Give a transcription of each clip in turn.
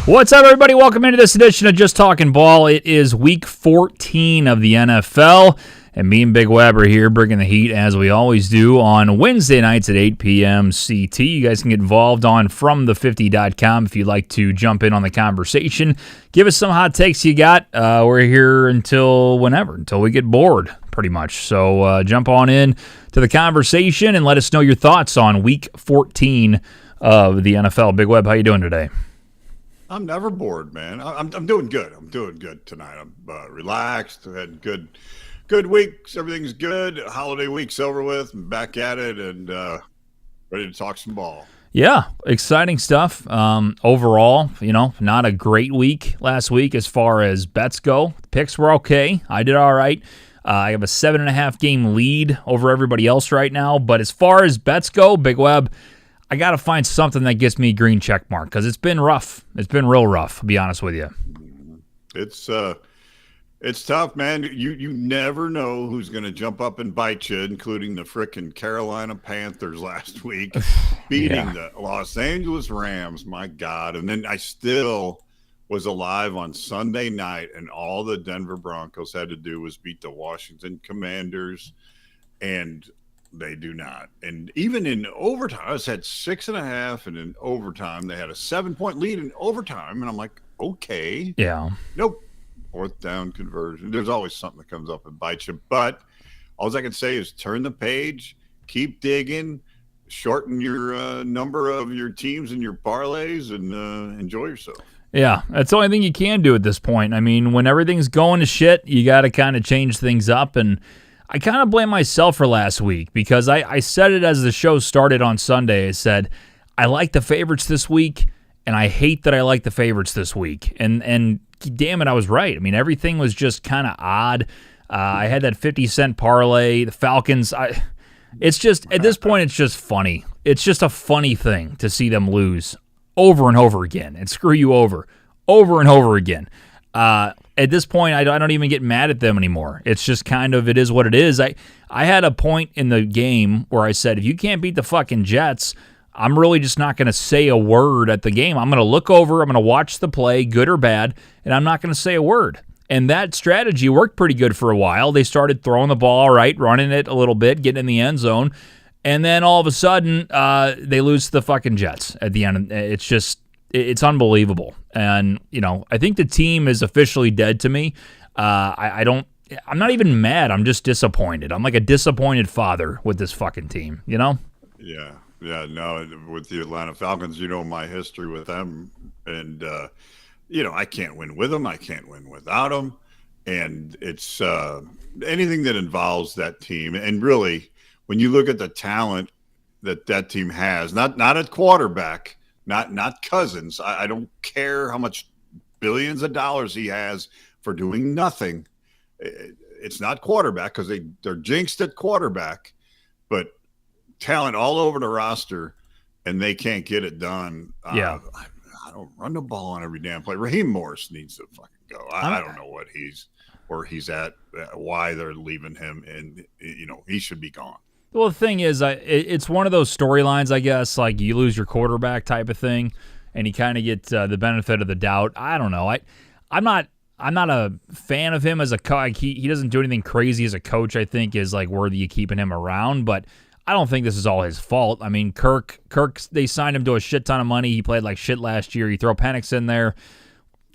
What's up, everybody? Welcome into this edition of Just Talking Ball. It is week 14 of the NFL, and me and Big Web are here bringing the heat, as we always do, on Wednesday nights at 8 p.m. CT. You guys can get involved on FromThe50.com if you'd like to jump in on the conversation. Give us some hot takes you got. We're here until whenever, until we get bored, pretty much. So jump on in to the conversation and let us know your thoughts on week 14 of the NFL. Big Web, how you doing today? I'm never bored, man. I'm doing good. I'm doing good tonight. I'm relaxed. I had good weeks. Everything's good. Holiday week's over with. I'm back at it and ready to talk some ball. Yeah, exciting stuff. Overall, not a great week last week as far as bets go. Picks were okay. I did all right. I have a 7.5 game lead over everybody else right now. But as far as bets go, Big Web, I got to find something that gets me a green check mark because it's been rough. It's been real rough, to be honest with you. It's tough, man. You never know who's going to jump up and bite you, including the frickin' Carolina Panthers last week, beating the Los Angeles Rams, my God. And then I still was alive on Sunday night, and all the Denver Broncos had to do was beat the Washington Commanders, and they do not. And even in overtime, I was at 6.5, and in overtime, they had a 7-point lead in overtime. And I'm like, okay. Yeah. Nope. Fourth down conversion. There's always something that comes up and bites you. But all I can say is turn the page, keep digging, shorten your number of your teams and your parlays, and enjoy yourself. Yeah, that's the only thing you can do at this point. I mean, when everything's going to shit, you got to kind of change things up. And I kind of blame myself for last week because I said it as the show started on Sunday. I said, I like the favorites this week, and I hate that I like the favorites this week. And damn it, I was right. I mean, everything was just kind of odd. I had that 50-cent parlay. The Falcons, it's just, at this point, it's just funny. It's just a funny thing to see them lose over and over again and screw you over and over again. At this point, I don't even get mad at them anymore. It's just kind of, it is what it is. I had a point in the game where I said, if you can't beat the fucking Jets, I'm really just not going to say a word at the game. I'm going to look over, I'm going to watch the play, good or bad, and I'm not going to say a word. And that strategy worked pretty good for a while. They started throwing the ball right, running it a little bit, getting in the end zone, and then all of a sudden, they lose to the fucking Jets at the end. It's just, it's unbelievable. And, I think the team is officially dead to me. I'm not even mad. I'm just disappointed. I'm like a disappointed father with this fucking team, Yeah, no, with the Atlanta Falcons, my history with them. And, I can't win with them. I can't win without them. And it's anything that involves that team. And really, when you look at the talent that team has, not at quarterback, not Cousins. I don't care how much billions of dollars he has for doing nothing. It's not quarterback because they're jinxed at quarterback, but talent all over the roster, and they can't get it done. Yeah. I don't run the ball on every damn play. Raheem Morris needs to fucking go. I don't know where he's at, why they're leaving him, and he should be gone. Well, the thing is, it's one of those storylines, I guess, like you lose your quarterback type of thing, and you kind of get the benefit of the doubt. I don't know. I'm not a fan of him as a coach. He doesn't do anything crazy as a coach. I think is like worthy of keeping him around, but I don't think this is all his fault. I mean, Kirk, they signed him to a shit ton of money. He played like shit last year. You throw Penix in there.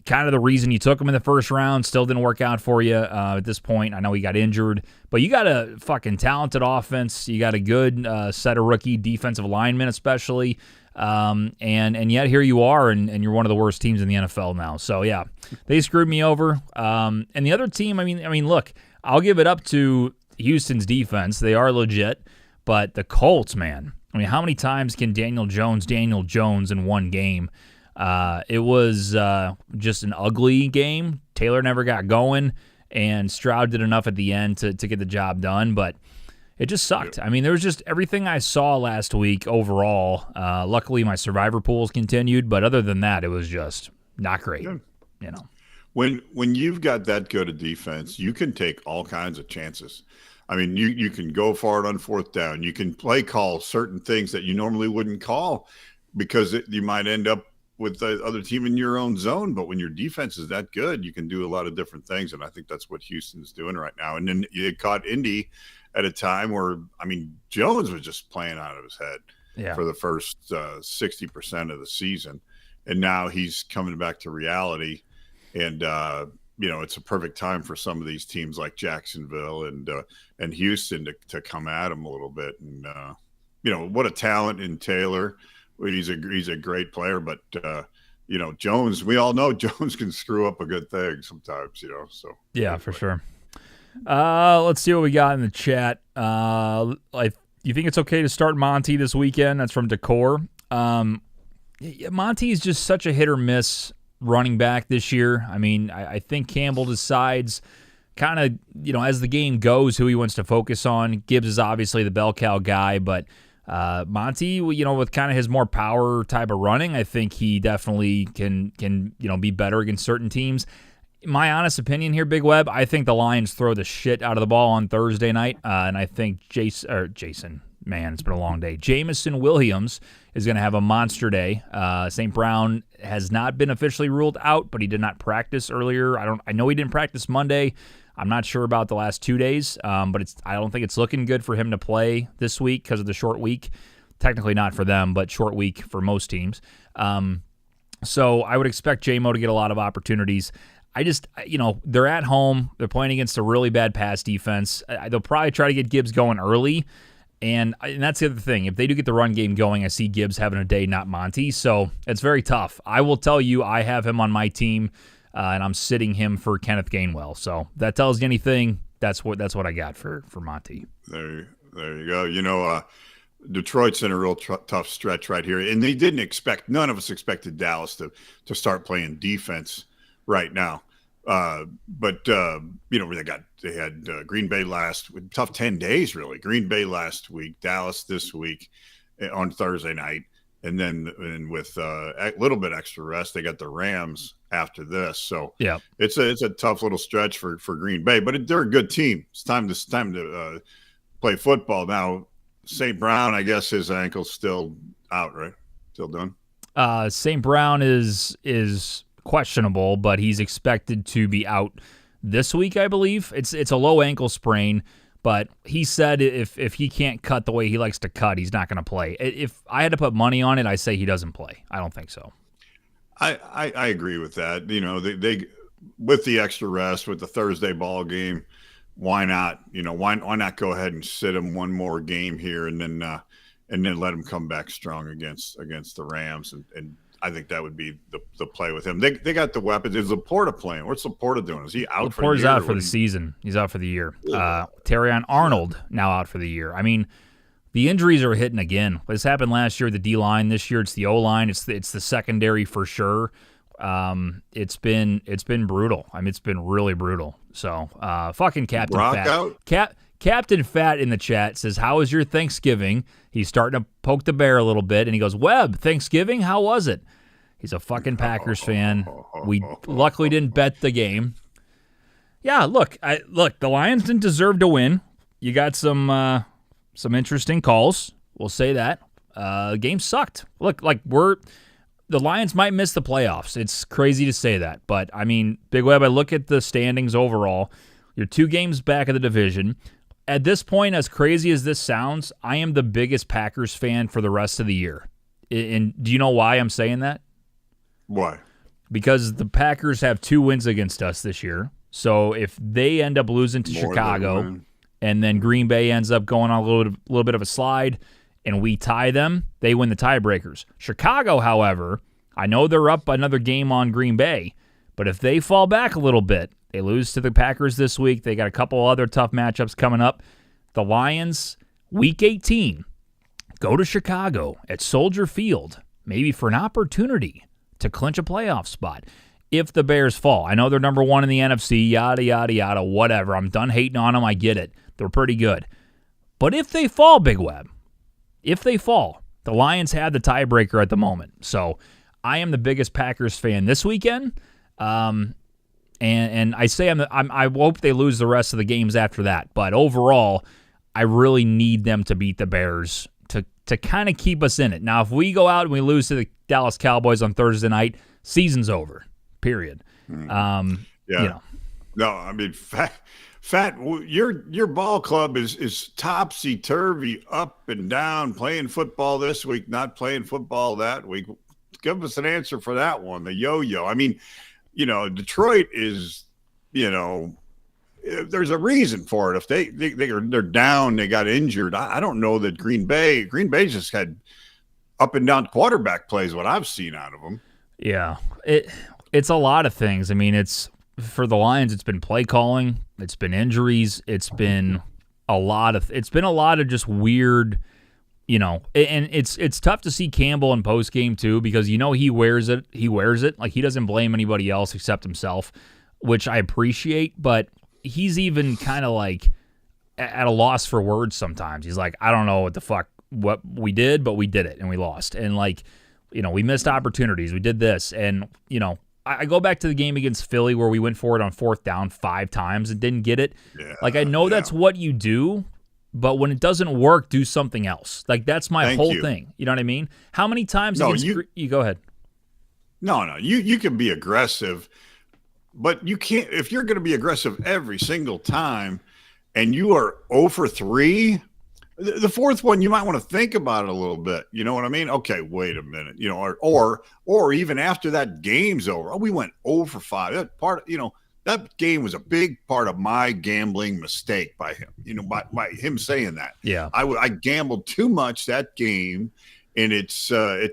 Kind of the reason you took him in the first round, still didn't work out for you at this point. I know he got injured, but you got a fucking talented offense. You got a good set of rookie defensive linemen, especially, and yet here you are, and you're one of the worst teams in the NFL now. So yeah, they screwed me over. And the other team, I mean, look, I'll give it up to Houston's defense. They are legit, but the Colts, man. I mean, how many times can Daniel Jones in one game? It was just an ugly game. Taylor never got going, and Stroud did enough at the end to get the job done, but it just sucked. I mean, there was just everything I saw last week overall. Luckily, my survivor pools continued, but other than that, it was just not great. Yeah. When you've got that good a defense, you can take all kinds of chances. I mean, you can go for it on fourth down. You can play call certain things that you normally wouldn't call because you might end up with the other team in your own zone. But when your defense is that good, you can do a lot of different things. And I think that's what Houston's doing right now. And then it caught Indy at a time where, I mean, Jones was just playing out of his head for the first 60% of the season. And now he's coming back to reality. And, it's a perfect time for some of these teams like Jacksonville and Houston to come at him a little bit. And, what a talent in Taylor. He's a great player, but Jones, we all know Jones can screw up a good thing sometimes, so. Yeah, for sure. Let's see what we got in the chat. You think it's okay to start Monty this weekend? That's from Decor. Monty is just such a hit or miss running back this year. I mean, I think Campbell decides kind of, as the game goes, who he wants to focus on. Gibbs is obviously the bell cow guy, but Monty, with kind of his more power type of running, I think he definitely can be better against certain teams. My honest opinion here, Big Web, I think the Lions throw the shit out of the ball on Thursday night, and I think Jason, man, it's been a long day. Jameson Williams is going to have a monster day. St. Brown has not been officially ruled out, but he did not practice earlier. I know he didn't practice Monday. I'm not sure about the last 2 days, but I don't think it's looking good for him to play this week because of the short week. Technically not for them, but short week for most teams. So I would expect J-Mo to get a lot of opportunities. I just, they're at home. They're playing against a really bad pass defense. They'll probably try to get Gibbs going early, and that's the other thing. If they do get the run game going, I see Gibbs having a day, not Monty. So it's very tough. I will tell you, I have him on my team. And I'm sitting him for Kenneth Gainwell. So if that tells you anything, that's what I got for Monty. There you go. Detroit's in a real tough stretch right here, and none of us expected Dallas to start playing defense right now. But they had Green Bay tough 10 days really. Green Bay last week, Dallas this week on Thursday night. And then with a little bit extra rest, they got the Rams after this. So yeah, it's a tough little stretch for Green Bay, but they're a good team. It's time to play football now. St. Brown, I guess his ankle's still out, right? Still done. St. Brown is questionable, but he's expected to be out this week, I believe. It's a low ankle sprain. But he said if he can't cut the way he likes to cut, he's not going to play. If I had to put money on it, I say he doesn't play. I don't think so. I agree with that. They with the extra rest, with the Thursday ball game, why not? Why not go ahead and sit him one more game here and then let him come back strong against the Rams and I think that would be the play with him. They got the weapons. Is Laporta playing? What's Laporta doing? Is he out for the year? Laporta's out for the season. He's out for the year. Terrion Arnold now out for the year. I mean, the injuries are hitting again. This happened last year, the D-line. This year it's the O-line. It's the secondary for sure. It's been brutal. I mean, it's been really brutal. So, fucking Captain Brock Fat. Out? Captain Fat in the chat says, "How was your Thanksgiving?" He's starting to poke the bear a little bit, and he goes, "Webb, Thanksgiving, how was it?" He's a fucking Packers fan. We luckily didn't bet the game. Yeah, look, the Lions didn't deserve to win. You got some interesting calls. We'll say that. The game sucked. Look, the Lions might miss the playoffs. It's crazy to say that, but I mean, Big Web, I look at the standings overall. You're 2 games back of the division. At this point, as crazy as this sounds, I am the biggest Packers fan for the rest of the year. And do you know why I'm saying that? Why? Because the Packers have 2 wins against us this year. So if they end up losing to Chicago and then Green Bay ends up going on a little bit of a slide and we tie them, they win the tiebreakers. Chicago, however, I know they're up another game on Green Bay, but if they fall back a little bit, they lose to the Packers this week. They got a couple other tough matchups coming up. The Lions, Week 18, go to Chicago at Soldier Field, maybe for an opportunity to clinch a playoff spot. If the Bears fall, I know they're number 1 in the NFC, yada, yada, yada, whatever. I'm done hating on them. I get it. They're pretty good. But if they fall, Big Web, if they fall, the Lions have the tiebreaker at the moment. So I am the biggest Packers fan this weekend. And I say I hope they lose the rest of the games after that. But overall, I really need them to beat the Bears to kind of keep us in it. Now, if we go out and we lose to Dallas Cowboys on Thursday night, season's over. Period. Yeah. You know. No, I mean, Fat, your ball club is topsy-turvy, up and down, playing football this week, not playing football that week. Give us an answer for that one, the yo-yo. I mean, Detroit is, there's a reason for it. If they're down, they got injured. I don't know that Green Bay just had up and down quarterback plays, what I've seen out of them. Yeah, it's a lot of things. I mean, it's for the Lions, it's been play calling, it's been injuries, it's been a lot of just weird, and it's tough to see Campbell in post game too, because he wears it. Like, he doesn't blame anybody else except himself, which I appreciate, but he's even kind of like at a loss for words sometimes. He's like, I don't know what we did, but we did it and we lost. And we missed opportunities. We did this. And, I go back to the game against Philly where we went for it on 4th down 5 times and didn't get it. Yeah, I know that's what you do, but when it doesn't work, do something else. That's my whole thing. You know what I mean? How many times you go ahead. No, you can be aggressive, but you can't, if you're going to be aggressive every single time and you are 0 for 3, the 4th one, you might want to think about it a little bit. You know what I mean? Okay, wait a minute. Or even after that game's over, we went 0 for 5. That part, that game was a big part of my gambling mistake by him. By him saying that. Yeah, I gambled too much that game, and it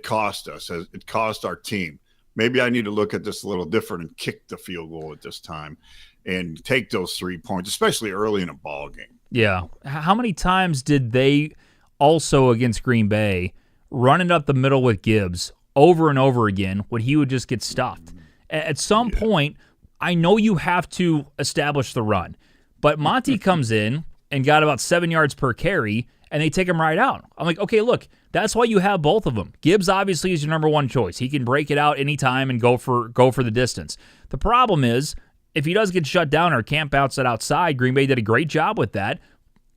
cost us. It cost our team. Maybe I need to look at this a little different and kick the field goal at this time, and take those 3 points, especially early in a ball game. Yeah. How many times did they also against Green Bay run it up the middle with Gibbs over and over again when he would just get stuffed? At some point, I know you have to establish the run, but Monty comes in and got about 7 yards per carry, and they take him right out. I'm like, okay, look, that's why you have both of them. Gibbs obviously is your number one choice. He can break it out anytime and go for the distance. The problem is, if he does get shut down or camp outside, Green Bay did a great job with that.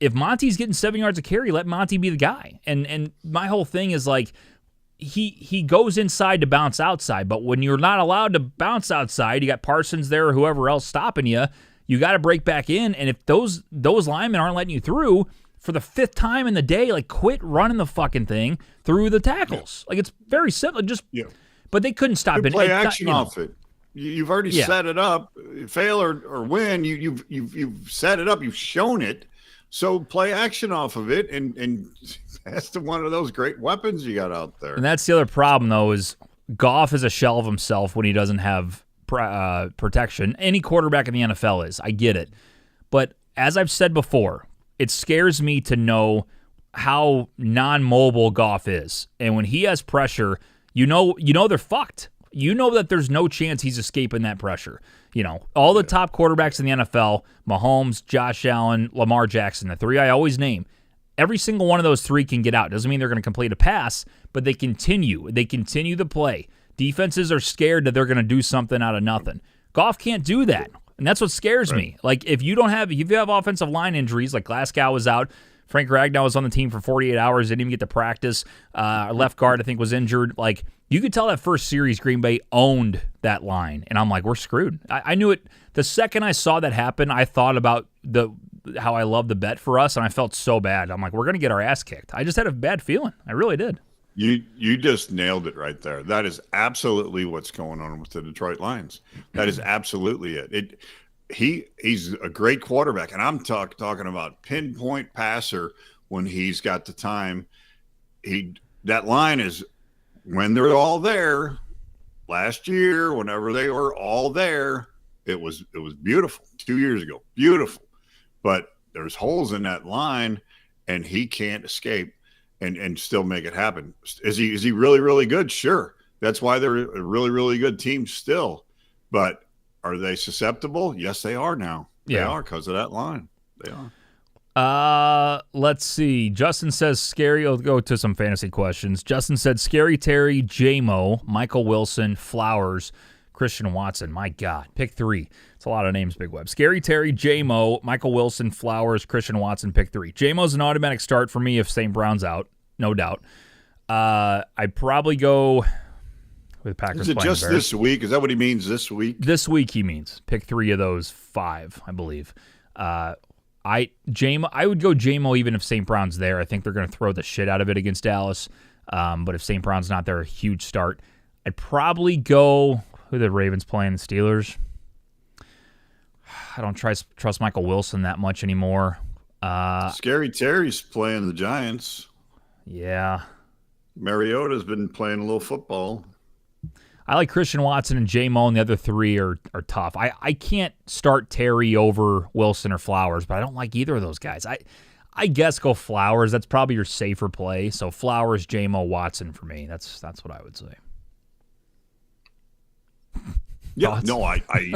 If Monty's getting 7 yards of carry, let Monty be the guy. And my whole thing is he goes inside to bounce outside, but when you're not allowed to bounce outside, you got Parsons there or whoever else stopping you, you got to break back in. And if those linemen aren't letting you through for the 5th time in the day, quit running the fucking thing through the tackles. It's very simple. But they couldn't stop it. Play action off it. You've already set it up. Fail or win, you've set it up. You've shown it. So play action off of it, and that's one of those great weapons you got out there. And that's the other problem, though, is Goff is a shell of himself when he doesn't have protection. Any quarterback in the NFL is. I get it. But as I've said before, it scares me to know how non-mobile Goff is. And when he has pressure, you know they're fucked. You know that there's no chance he's escaping that pressure. All the top quarterbacks in the NFL, Mahomes, Josh Allen, Lamar Jackson, the 3 I always name, every single one of those 3 can get out. Doesn't mean they're going to complete a pass, but they continue. They continue the play. Defenses are scared that they're going to do something out of nothing. Goff can't do that, and that's what scares me. If you have offensive line injuries, like Glasgow was out, Frank Ragnow was on the team for 48 hours, didn't even get to practice. Left guard, I think, was injured. You could tell that first series Green Bay owned that line, and I'm like, we're screwed. I knew it. The second I saw that happen, I thought about how I love the bet for us, and I felt so bad. I'm like, we're going to get our ass kicked. I just had a bad feeling. I really did. You just nailed it right there. That is absolutely what's going on with the Detroit Lions. That is absolutely it. He's a great quarterback, and I'm talking about pinpoint passer when he's got the time. That line is, when they're all there, last year, whenever they were all there, it was beautiful. 2 years ago, beautiful. But there's holes in that line, and he can't escape and still make it happen. Is he really, really good? Sure. That's why they're a really, really good team still. But are they susceptible? Yes, they are now. They are because of that line. They are. Let's see. Justin says scary. I'll go to some fantasy questions. Justin said Scary Terry, J-Mo, Michael Wilson, Flowers, Christian Watson. My God. Pick 3. It's a lot of names, Big Web. Scary Terry, J-Mo, Michael Wilson, Flowers, Christian Watson, pick 3. J-Mo's an automatic start for me if St. Brown's out. No doubt. I'd probably go with Packers Is it playing just the Bears. this week? Is that what he means this week? This week he means. Pick 3 of those 5, I believe. I would go J-Mo even if St. Brown's there. I think they're going to throw the shit out of it against Dallas. But if St. Brown's not there, a huge start. I'd probably go, who are the Ravens playing? The Steelers? I don't trust Michael Wilson that much anymore. Scary Terry's playing the Giants. Yeah. Mariota's been playing a little football. I like Christian Watson and J-Mo, and the other 3 are tough. I can't start Terry over Wilson or Flowers, but I don't like either of those guys. I guess go Flowers. That's probably your safer play. So Flowers, J-Mo, Watson for me. That's what I would say. Yeah, Thoughts? no, I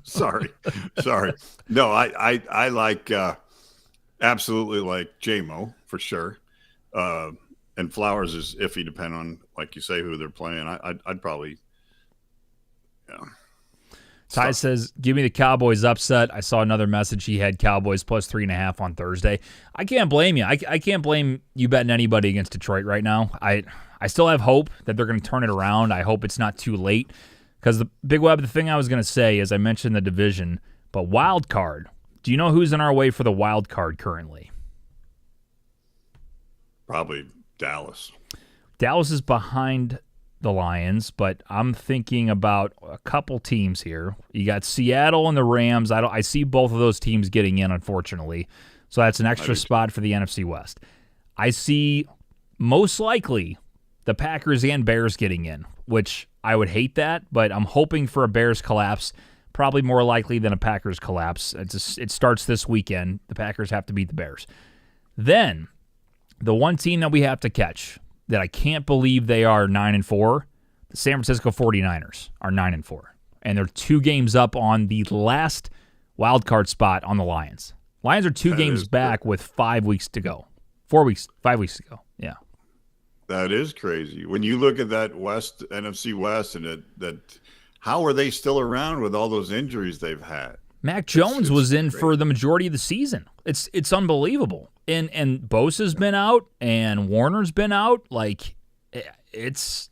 sorry. No, I like absolutely like J-Mo for sure. And Flowers is iffy, depending on, like you say, who they're playing. I'd probably, yeah. Ty says, give me the Cowboys upset. I saw another message. He had Cowboys plus 3.5 on Thursday. I can't blame you. I can't blame you betting anybody against Detroit right now. I still have hope that they're going to turn it around. I hope it's not too late. Because the Big Web, the thing I was going to say is I mentioned the division, but wild card. Do you know who's in our way for the wild card currently? Probably Dallas. Dallas is behind the Lions, but I'm thinking about a couple teams here. You got Seattle and the Rams. I see both of those teams getting in, unfortunately. So that's an extra spot for the NFC West. I see most likely the Packers and Bears getting in, which I would hate that, but I'm hoping for a Bears collapse. Probably more likely than a Packers collapse. It starts this weekend. The Packers have to beat the Bears. Then, the one team that we have to catch that I can't believe they are 9-4, the San Francisco 49ers are 9-4. And they're 2 games up on the last wild card spot on the Lions. Lions are 2 games back with 5 weeks to go. 5 weeks to go. Yeah. That is crazy. When you look at that NFC West, and that how are they still around with all those injuries they've had? Mac Jones was in for the majority of the season. It's unbelievable. And Bosa's been out, and Warner's been out. Like, it's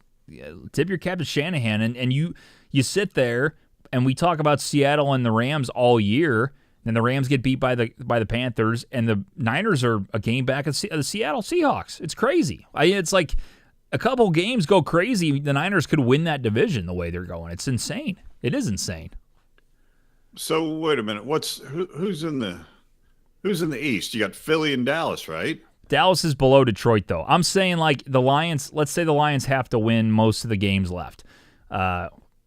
tip your cap to Shanahan. And you sit there, and we talk about Seattle and the Rams all year, and the Rams get beat by the Panthers, and the Niners are a game back of the Seattle Seahawks. It's crazy. It's like a couple games go crazy. The Niners could win that division the way they're going. It's insane. It is insane. So wait a minute. Who's in the East? You got Philly and Dallas, right? Dallas is below Detroit, though. I'm saying, like, the Lions, let's say the Lions have to win most of the games left,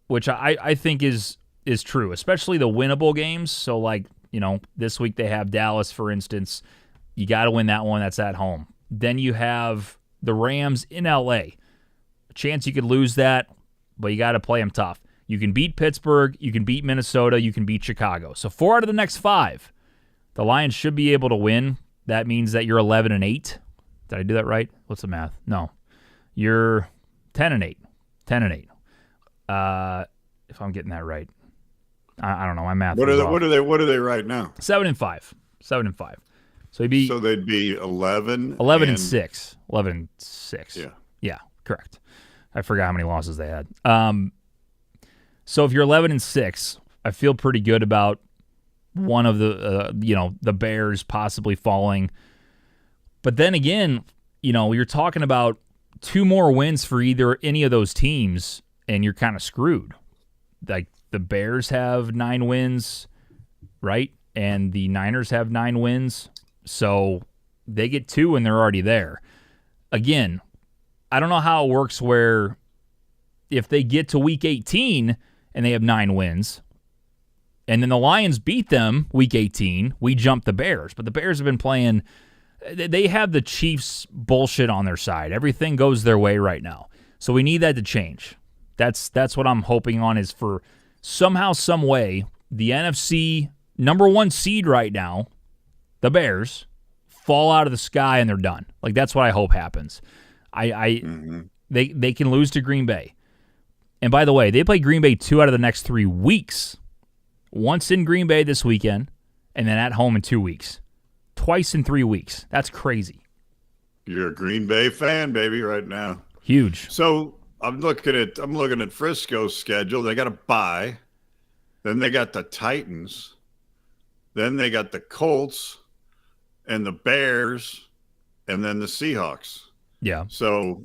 which I think is true, especially the winnable games. So, like, this week they have Dallas, for instance. You got to win that one. That's at home. Then you have the Rams in L.A. A chance you could lose that, but you got to play them tough. You can beat Pittsburgh. You can beat Minnesota. You can beat Chicago. So 4 out of the next 5, the Lions should be able to win. That means that you're 11-8. Did I do that right? What's the math? No. You're 10-8. 10-8. If I'm getting that right. I don't know. My math. What are they right now? 7-5. 7-5. So they'd be 11. 11-6. 11-6. Yeah. Yeah. Correct. I forgot how many losses they had. So if you're 11-6, I feel pretty good about one of the Bears possibly falling. But then again, you're talking about 2 more wins for any of those teams, and you're kind of screwed. Like, the Bears have 9 wins, right? And the Niners have 9 wins. So they get 2 and they're already there. Again, I don't know how it works where if they get to week 18 and they have 9 wins, and then the Lions beat them week 18, we jump the Bears. But the Bears have been playing, they have the Chiefs bullshit on their side. Everything goes their way right now. So we need that to change. That's what I'm hoping on, is for somehow, some way, the NFC number 1 seed right now, the Bears, fall out of the sky and they're done. Like, that's what I hope happens. They can lose to Green Bay. And by the way, they play Green Bay 2 out of the next 3 weeks. Once in Green Bay this weekend, and then at home in 2 weeks. Twice in 3 weeks. That's crazy. You're a Green Bay fan, baby, right now. Huge. So I'm looking at Frisco's schedule. They got a bye. Then they got the Titans. Then they got the Colts and the Bears, and then the Seahawks. Yeah. So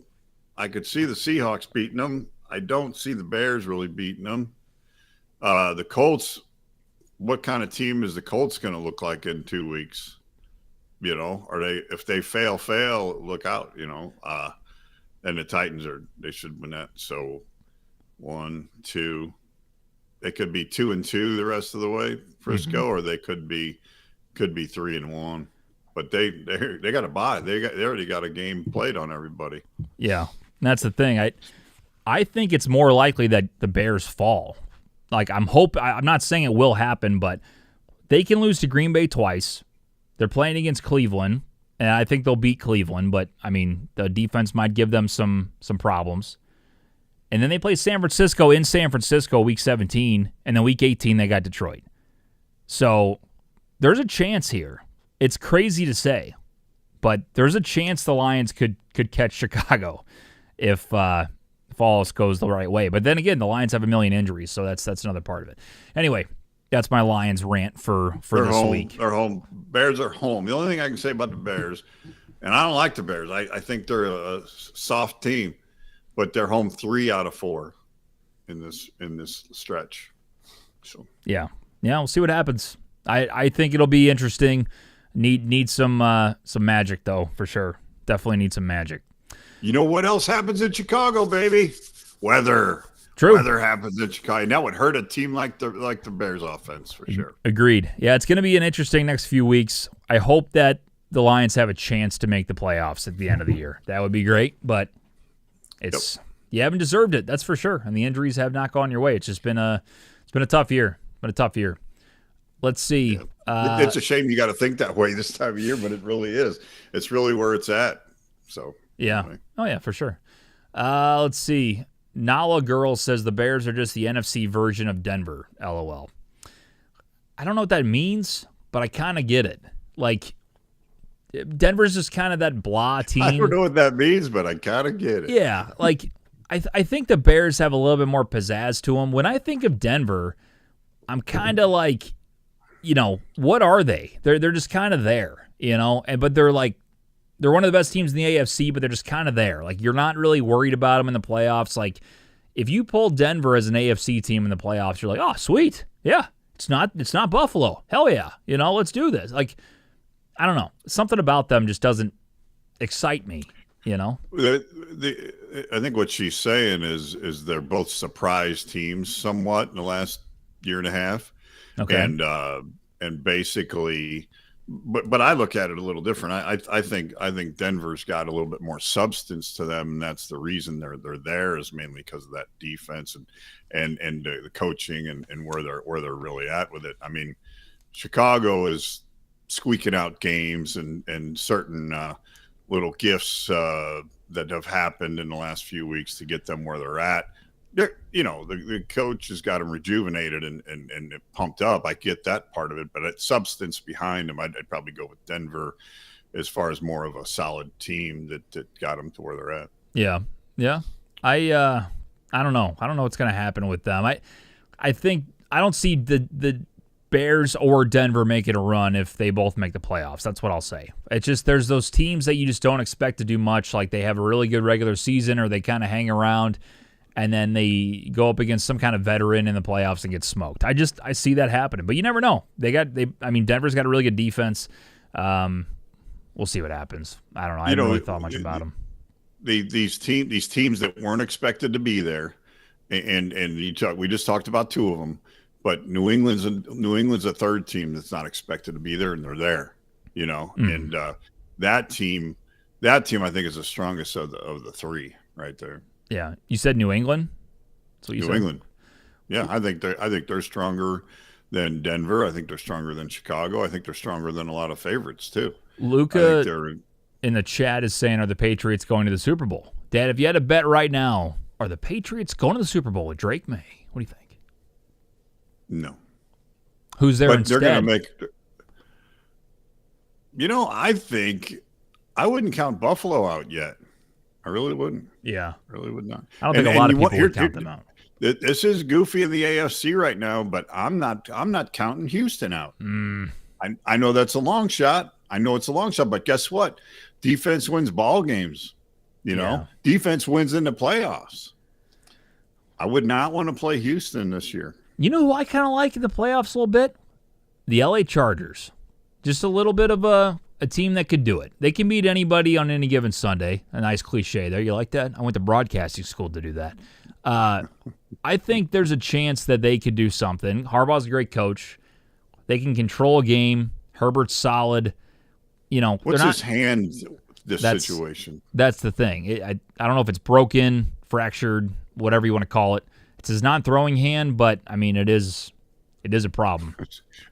I could see the Seahawks beating them. I don't see the Bears really beating them. The Colts, what kind of team is the Colts going to look like in 2 weeks? You know, are they, if they fail, look out, you know. And the Titans they should win that. So 1, 2, they could be 2-2 the rest of the way, Frisco, or they could be 3-1. But they got to buy. They already got a game played on everybody. Yeah, that's the thing. I think it's more likely that the Bears fall. Like I'm not saying it will happen, but they can lose to Green Bay twice. They're playing against Cleveland, and I think they'll beat Cleveland. But I mean, the defense might give them some problems. And then they play San Francisco in San Francisco week 17, and then week 18 they got Detroit. So there's a chance here. It's crazy to say, but there's a chance the Lions could catch Chicago if all else goes the right way. But then again, the Lions have a million injuries, so that's another part of it. Anyway, that's my Lions rant for this week. They're home. Bears are home. The only thing I can say about the Bears, and I don't like the Bears. I think they're a soft team, but they're home 3 out of 4 in this stretch. So yeah, we'll see what happens. I think it'll be interesting. Need some magic though, for sure. Definitely need some magic. You know what else happens in Chicago, baby? Weather. True. Weather happens in Chicago. And that would hurt a team like the Bears offense for sure. Agreed. Yeah, it's going to be an interesting next few weeks. I hope that the Lions have a chance to make the playoffs at the end of the year. That would be great, but you haven't deserved it, that's for sure. And the injuries have not gone your way. It's just been a tough year. Let's see. Yeah. It's a shame you got to think that way this time of year, but it really is. It's really where it's at. So yeah. Anyway. Oh yeah, for sure. Let's see. Nala Girl says the Bears are just the NFC version of Denver. LOL. I don't know what that means, but I kind of get it. Like, Denver's just kind of that blah team. I don't know what that means, but I kind of get it. Yeah, like I think the Bears have a little bit more pizzazz to them. When I think of Denver, I'm kind of like, you know, what are they? They're just kind of there, you know. But they're one of the best teams in the AFC, but they're just kind of there. Like, you're not really worried about them in the playoffs. Like, if you pull Denver as an AFC team in the playoffs, you're like, oh, sweet, yeah. It's not Buffalo. Hell yeah, you know, let's do this. Like, I don't know. Something about them just doesn't excite me, you know? I think what she's saying is they're both surprise teams somewhat in the last year and a half. Okay. And basically, but I look at it a little different. I think Denver's got a little bit more substance to them, and that's the reason they're there, is mainly because of that defense and the coaching and where they're really at with it. I mean, Chicago is squeaking out games and certain little gifts that have happened in the last few weeks to get them where they're at. You know, the coach has got them rejuvenated and pumped up. I get that part of it, but it's substance behind them. I'd probably go with Denver as far as more of a solid team that got them to where they're at. Yeah. I don't know. I don't know what's going to happen with them. I think I don't see the Bears or Denver making a run if they both make the playoffs. That's what I'll say. It's just there's those teams that you just don't expect to do much. Like, they have a really good regular season, or they kind of hang around, and then they go up against some kind of veteran in the playoffs and get smoked. I see that happening, but you never know. Denver's got a really good defense. We'll see what happens. I don't know. I haven't really thought much about them. These teams that weren't expected to be there, and we just talked about 2 of them, but New England's a third team that's not expected to be there, and they're there, you know. And that team I think is the strongest of the 3 right there. Yeah, you said New England. That's what you said. New England. Yeah, I think they're stronger than Denver. I think they're stronger than Chicago. I think they're stronger than a lot of favorites too. Luca in the chat is saying, "Are the Patriots going to the Super Bowl?" Dad, if you had to bet right now, are the Patriots going to the Super Bowl with Drake May? What do you think? No. Who's there instead? They're going to make. You know, I think I wouldn't count Buffalo out yet. I really wouldn't. Yeah. Really would not. I don't think a lot of people would count them out. This is goofy in the AFC right now, but I'm not counting Houston out. I know that's a long shot. I know it's a long shot, but guess what? Defense wins ball games. Defense wins in the playoffs. I would not want to play Houston this year. You know who I kind of like in the playoffs a little bit? The LA Chargers. Just a little bit of a team that could do it. They can beat anybody on any given Sunday. A nice cliche there. You like that? I went to broadcasting school to do that. I think there's a chance that they could do something. Harbaugh's a great coach. They can control a game. Herbert's solid. What's his hand? Situation. That's the thing. I don't know if it's broken, fractured, whatever you want to call it. It's his non-throwing hand, but I mean, it is a problem.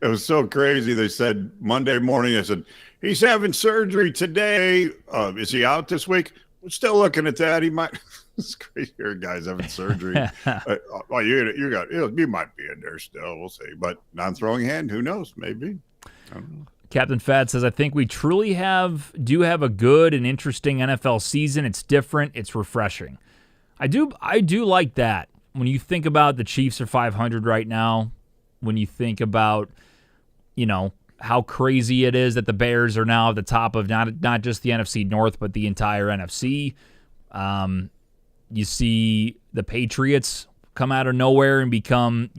It was so crazy. They said Monday morning, I said, he's having surgery today. Is he out this week? We're still looking at that. He might. It's crazy. Here, guys having surgery. You might be in there still. We'll see. But non-throwing hand, who knows? Maybe. I don't know. Captain Fad says, I think we truly do have a good and interesting NFL season. It's different. It's refreshing. I do like that. When you think about the Chiefs are 500 right now, when you think about, how crazy it is that the Bears are now at the top of not just the NFC North, but the entire NFC. You see the Patriots come out of nowhere and become,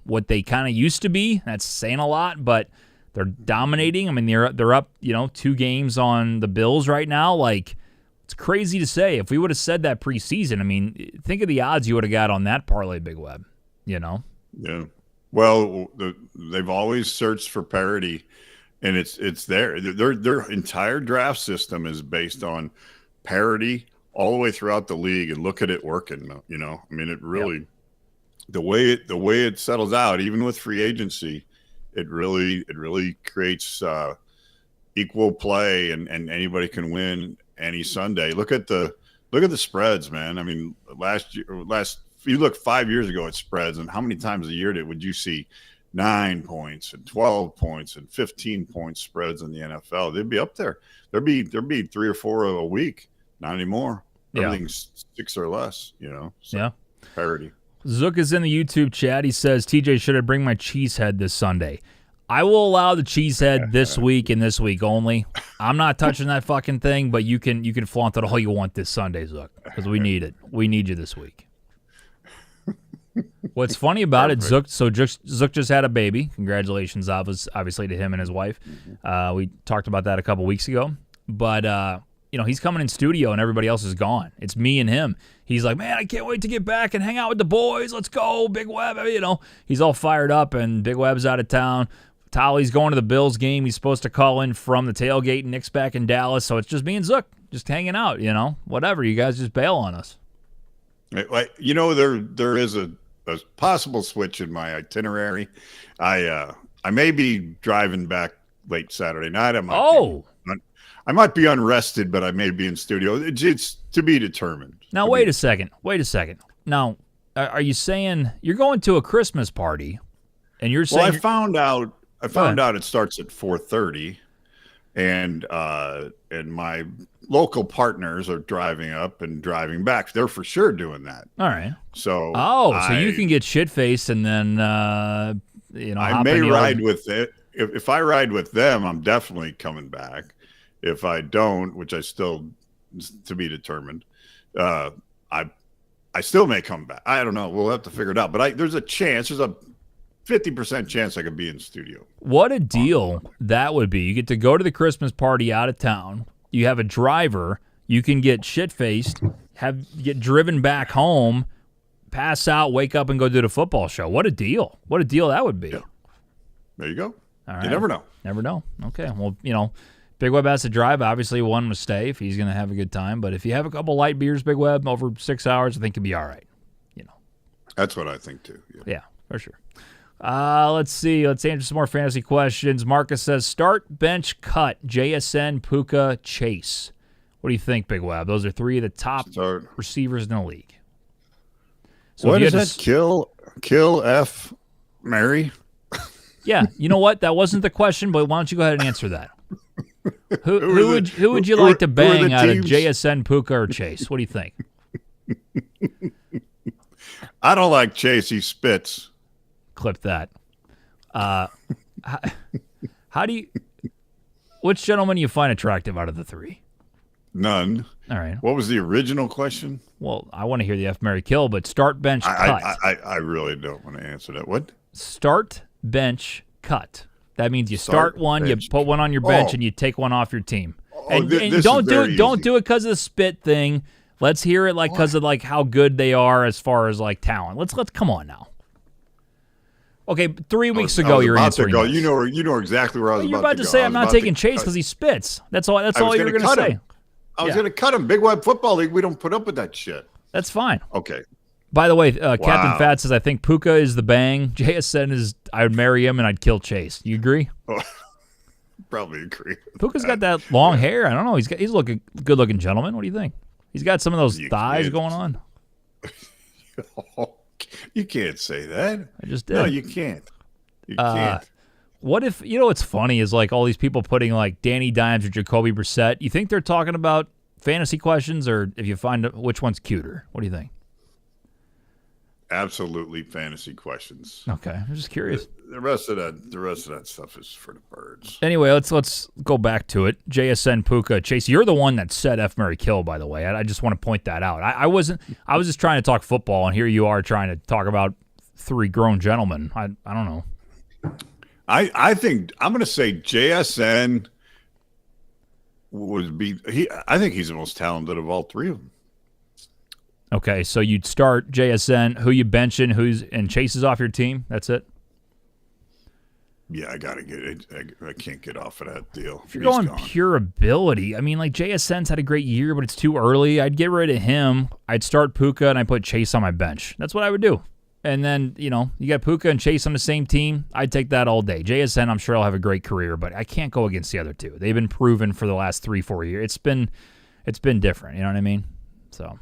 what they kind of used to be. That's saying a lot, but they're dominating. I mean, they're up, 2 games on the Bills right now. Like, it's crazy to say. If we would have said that preseason, I mean, think of the odds you would have got on that parlay, Big Web. Yeah. Well, they've always searched for parity, and it's there. Their entire draft system is based on parity all the way throughout the league, and look at it working. I mean, it really the way it settles out, even with free agency, it really creates equal play, and anybody can win any Sunday. Look at the spreads, man. I mean, you look 5 years ago at spreads, and how many times a year would you see 9 points and 12 points and 15 point spreads in the NFL? They'd be up there. There'd be 3 or 4 a week. Not anymore. Everything's 6 or less. So parity. Zook is in the YouTube chat. He says, TJ, should I bring my cheese head this Sunday? I will allow the cheese head this week and this week only. I'm not touching that fucking thing, but you can flaunt it all you want this Sunday, Zook, because we need it. We need you this week. What's funny about it, Zook just had a baby. Congratulations, obviously, to him and his wife. We talked about that a couple weeks ago. But, he's coming in studio and everybody else is gone. It's me and him. He's like, man, I can't wait to get back and hang out with the boys. Let's go, Big Web. He's all fired up, and Big Web's out of town. Tolly's going to the Bills game. He's supposed to call in from the tailgate. Nick's back in Dallas, so it's just me and Zook just hanging out, Whatever. You guys just bail on us. There is a possible switch in my itinerary. I may be driving back late Saturday night. I might be unrested, but I may be in studio. It's to be determined. Now, wait a second. Now, are you saying you're going to a Christmas party, and you're saying? Well, I found out it starts at 4:30, and my local partners are driving up and driving back. They're for sure doing that. All right. So so you can get shit faced and then I may ride with it. If I ride with them, I'm definitely coming back. If I don't, which I still to be determined, I still may come back. I don't know. We'll have to figure it out. But there's a chance. There's a 50% chance I could be in studio. What a deal that would be. You get to go to the Christmas party out of town. You have a driver. You can get shit-faced, get driven back home, pass out, wake up, and go do the football show. What a deal. What a deal that would be. Yeah. There you go. All right. You never know. Never know. Okay. Well, Big Web has to drive. Obviously, one must stay if he's going to have a good time. But if you have a couple light beers, Big Web, over 6 hours, I think it'll be all right. That's what I think, too. Yeah, for sure. Let's see. Let's answer some more fantasy questions. Marcus says, start, bench, cut, JSN, Puka, Chase. What do you think, Big Web? Those are 3 of the top receivers in the league. So what is that? Kill F Mary? Yeah. You know what? That wasn't the question, but why don't you go ahead and answer that? Who would you like to bang out of JSN, Puka, or Chase? What do you think? I don't like Chase. He spits. Clip that. How do you? Which gentleman do you find attractive out of the three? None. All right. What was the original question? Well, I want to hear the F, Marry, Kill, but start, bench, cut. I really don't want to answer that. What? Start, bench, cut. That means you start one, bench. You put one on your bench, and you take one off your team. And don't do it. Don't do it because of the spit thing. Let's hear it because of how good they are as far as talent. Let's come on now. Okay, 3 weeks ago you're answering. This. You know exactly where I was. You're about to say I'm not taking Chase because he spits. That's all. That's all you were going to say. I was going to cut him. Big Web Football League. We don't put up with that shit. That's fine. Okay. By the way, Captain Fat says I think Puka is the bang. JSN is I would marry him and I'd kill Chase. You agree? Oh, probably agree. Puka's got that long hair. I don't know. He's a good looking gentleman. What do you think? He's got some of those thighs going on. You can't say that. I just did. No, you can't. You can't. What if, what's funny is all these people putting Danny Dimes or Jacoby Brissett. You think they're talking about fantasy questions or if you find which one's cuter? What do you think? Absolutely fantasy questions. Okay. I'm just curious. The rest of that stuff is for the birds. Anyway, let's go back to it. JSN, Puka, Chase, you're the one that said F, Marry, Kill, by the way. I just want to point that out. I was just trying to talk football, and here you are trying to talk about three grown gentlemen. I don't know. I think I'm going to say JSN would be I think he's the most talented of all three of them. Okay, so you'd start JSN, who you benching, and Chase is off your team. That's it? Yeah, I got to get it. I can't get off of that deal. If you're going pure ability, I mean, JSN's had a great year, but it's too early. I'd get rid of him. I'd start Puka, and I'd put Chase on my bench. That's what I would do. And then, you got Puka and Chase on the same team. I'd take that all day. JSN, I'm sure I'll have a great career, but I can't go against the other two. They've been proven for the last 3-4 years. It's been different. You know what I mean? So,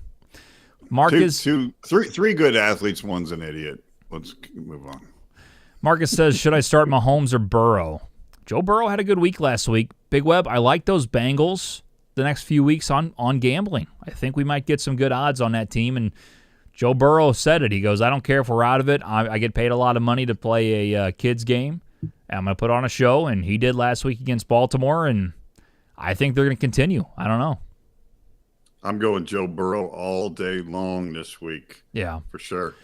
Marcus, three good athletes. One's an idiot. Let's move on. Marcus says, should I start Mahomes or Burrow? Joe Burrow had a good week last week. Big Web, I like those Bengals the next few weeks on gambling. I think we might get some good odds on that team. And Joe Burrow said it. He goes, I don't care if we're out of it. I get paid a lot of money to play a kids game. I'm going to put on a show, and he did last week against Baltimore, and I think they're going to continue. I don't know. I'm going Joe Burrow all day long this week. Yeah. For sure.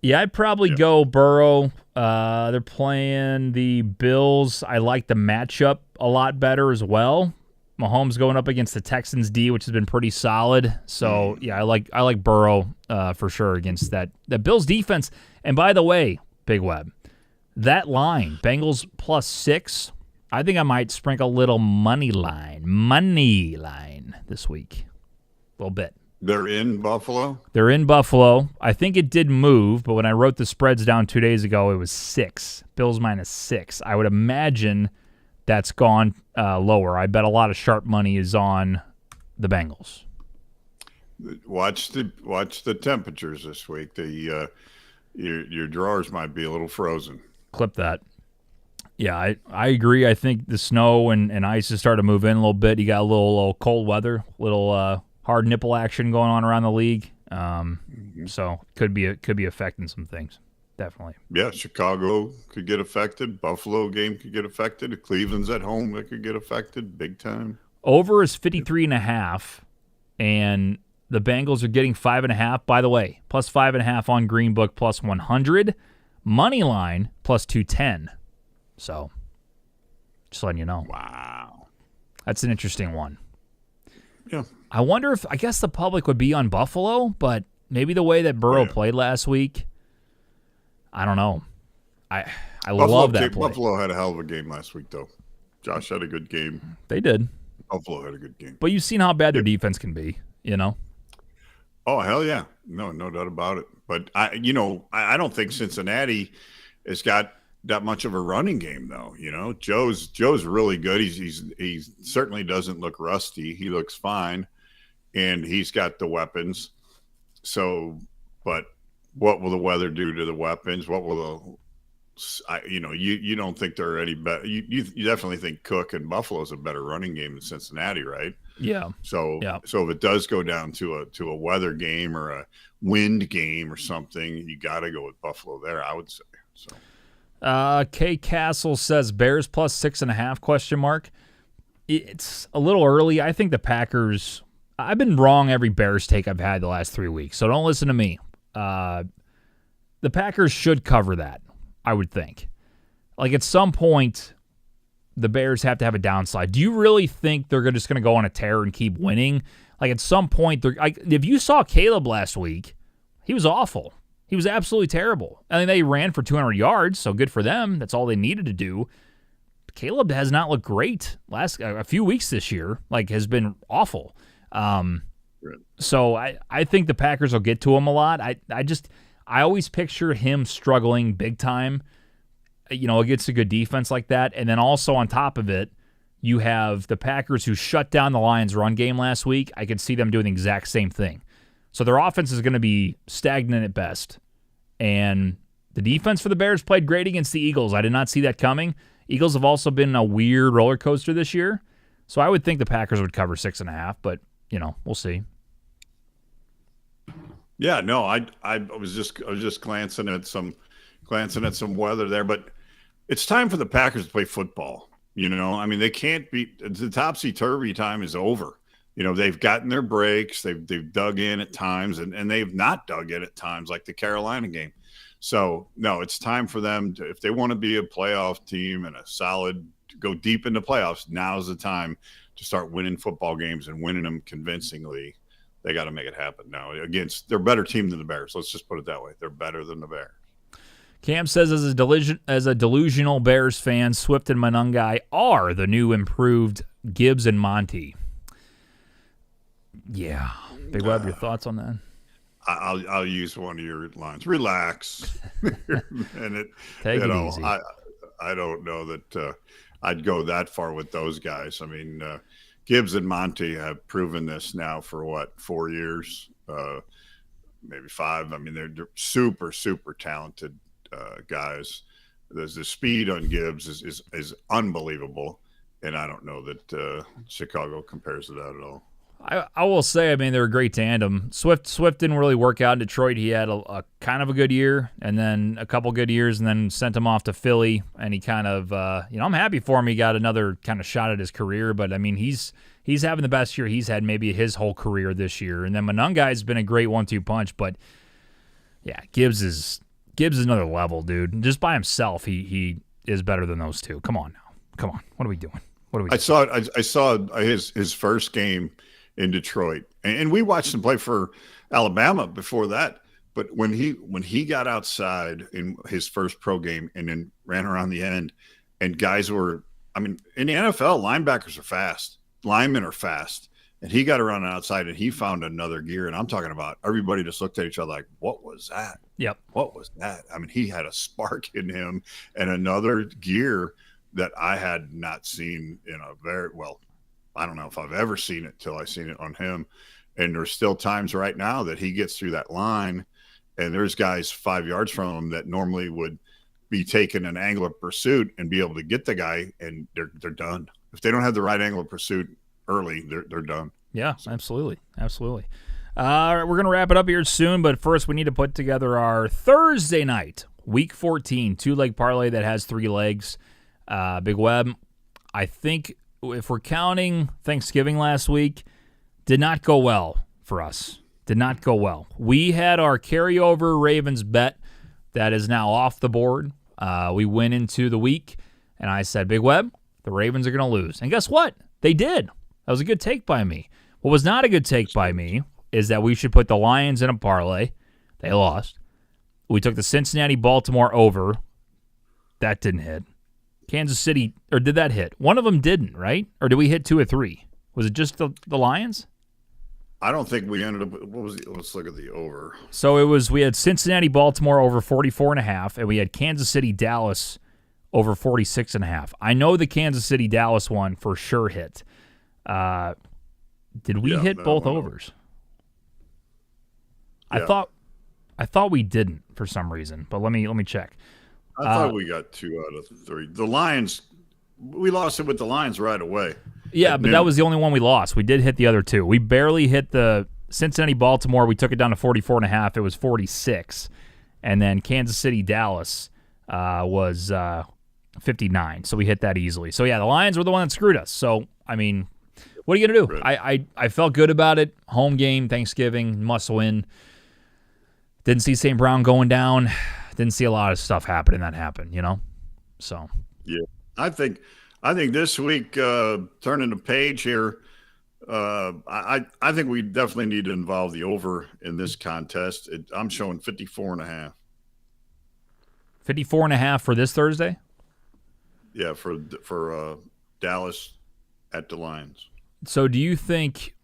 Yeah, I'd probably go Burrow. They're playing the Bills. I like the matchup a lot better as well. Mahomes going up against the Texans D, which has been pretty solid. So, yeah, I like Burrow for sure against that Bills defense. And by the way, Big Web, that line, Bengals +6, I think I might sprinkle a little money line this week. A little bit. They're in Buffalo? They're in Buffalo. I think it did move, but when I wrote the spreads down 2 days ago, it was 6. Bills -6. I would imagine that's gone lower. I bet a lot of sharp money is on the Bengals. Watch the temperatures this week. Your drawers might be a little frozen. Clip that. Yeah, I agree. I think the snow and ice has started to move in a little bit. You got a little cold weather, little hard nipple action going on around the league. So could be affecting some things. Definitely. Yeah, Chicago could get affected. Buffalo game could get affected. If Cleveland's at home, it could get affected big time. Over is 53.5, and the Bengals are getting 5.5. By the way, +5.5 on Green Book, +100. Money line +210. So, just letting you know. Wow. That's an interesting one. Yeah. I wonder if, I guess the public would be on Buffalo, but maybe the way that Burrow played last week, I don't know. I love that play. Buffalo had a hell of a game last week, though. Josh had a good game. They did. Buffalo had a good game. But you've seen how bad their defense can be, Oh, hell yeah. No doubt about it. But, I don't think Cincinnati has got that much of a running game, though. Joe's really good. He certainly doesn't look rusty. He looks fine, and he's got the weapons. So, but what will the weather do to the weapons? What will You don't think they're any better. You definitely think Cook and Buffalo's a better running game than Cincinnati, right? Yeah. So Yeah. so if it does go down to a weather game or a wind game or something, you got to go with Buffalo there, I would say. So K Castle says Bears plus 6.5 question mark. It's a little early. I think the Packers. I've been wrong every Bears take I've had the last 3 weeks, so don't listen to me. The Packers should cover that, I would think. Like at some point, the Bears have to have a downside. Do you really think they're just going to go on a tear and keep winning? Like at some point, if you saw Caleb last week, he was awful. He was absolutely terrible. I mean, they ran for 200 yards, so good for them. That's all they needed to do. Caleb has not looked great last a few weeks this year. Like has been awful. So I think the Packers will get to him a lot. I always picture him struggling big time, against a good defense like that. And then also on top of it, you have the Packers who shut down the Lions' run game last week. I could see them doing the exact same thing. So their offense is going to be stagnant at best. And the defense for the Bears played great against the Eagles. I did not see that coming. Eagles have also been a weird roller coaster this year. So I would think the Packers would cover 6.5, but, we'll see. Yeah, no, I was just glancing at some weather there, but it's time for the Packers to play football. I mean, they can't be. The topsy-turvy time is over. They've gotten their breaks. They've dug in at times, and they've not dug in at times, like the Carolina game. So no, it's time for them to, if they want to be a playoff team and go deep into playoffs. Now's the time to start winning football games and winning them convincingly. They got to make it happen now. They're a better team than the Bears. Let's just put it that way. They're better than the Bears. Cam says, as a delusional Bears fan, Swift and Monangai are the new improved Gibbs and Monty. Yeah. Big Web, your thoughts on that? I'll use one of your lines. Relax. And Take it easy. I don't know that I'd go that far with those guys. I mean, Gibbs and Monty have proven this now for 4 years, maybe 5. I mean, they're super, super talented guys. There's the speed on Gibbs is unbelievable, and I don't know that Chicago compares to that at all. I will say, I mean, they're a great tandem. Swift didn't really work out in Detroit. He had a kind of a good year, and then a couple good years, and then sent him off to Philly. And he kind of, I'm happy for him. He got another kind of shot at his career, but I mean, he's having the best year he's had maybe his whole career this year. And then Monangai's been a great 1-2 punch, but yeah, Gibbs is another level, dude. Just by himself, he is better than those two. Come on now, come on. What are we doing? I saw his first game in Detroit, and we watched him play for Alabama before that. But when he got outside in his first pro game and then ran around the end, and guys were, I mean, in the NFL, linebackers are fast, linemen are fast, and he got around outside and he found another gear. And I'm talking about everybody just looked at each other like, what was that? Yep. What was that? I mean, he had a spark in him and another gear that I had not seen in a very well. I don't know if I've ever seen it till I seen it on him. And there's still times right now that he gets through that line and there's guys 5 yards from him that normally would be taking an angle of pursuit and be able to get the guy, and they're done. If they don't have the right angle of pursuit early, they're done. Yeah, absolutely. Absolutely. We're going to wrap it up here soon, but first we need to put together our Thursday night, Week 14, 2-leg parlay that has 3 legs. Big Web, I think if we're counting Thanksgiving last week, did not go well for us. Did not go well. We had our carryover Ravens bet that is now off the board. We went into the week, and I said, Big Web, the Ravens are going to lose. And guess what? They did. That was a good take by me. What was not a good take by me is that we should put the Lions in a parlay. They lost. We took the Cincinnati-Baltimore over. That didn't hit. Kansas City, or did that hit? One of them didn't, right? Or did we hit 2 or 3? Was it just the Lions? I don't think we ended up. What was it? Let's look at the over. So we had Cincinnati-Baltimore over 44.5, and we had Kansas City-Dallas over 46.5. I know the Kansas City-Dallas one for sure hit. Did we hit both overs? Yeah. I thought we didn't for some reason, but let me check. I thought we got 2 out of 3. The Lions, we lost it with the Lions right away. Yeah, but that was the only one we lost. We did hit the other two. We barely hit the Cincinnati-Baltimore. We took it down to 44.5. It was 46. And then Kansas City-Dallas was 59. So we hit that easily. So, yeah, the Lions were the one that screwed us. So, I mean, what are you going to do? Right. I felt good about it. Home game, Thanksgiving, must win. Didn't see St. Brown going down. Didn't see a lot of stuff happening that happened, So, yeah, I think this week, turning the page here, I think we definitely need to involve the over in this contest. I'm showing 54.5. 54.5 for this Thursday? Yeah, for Dallas at the Lions. So do you think,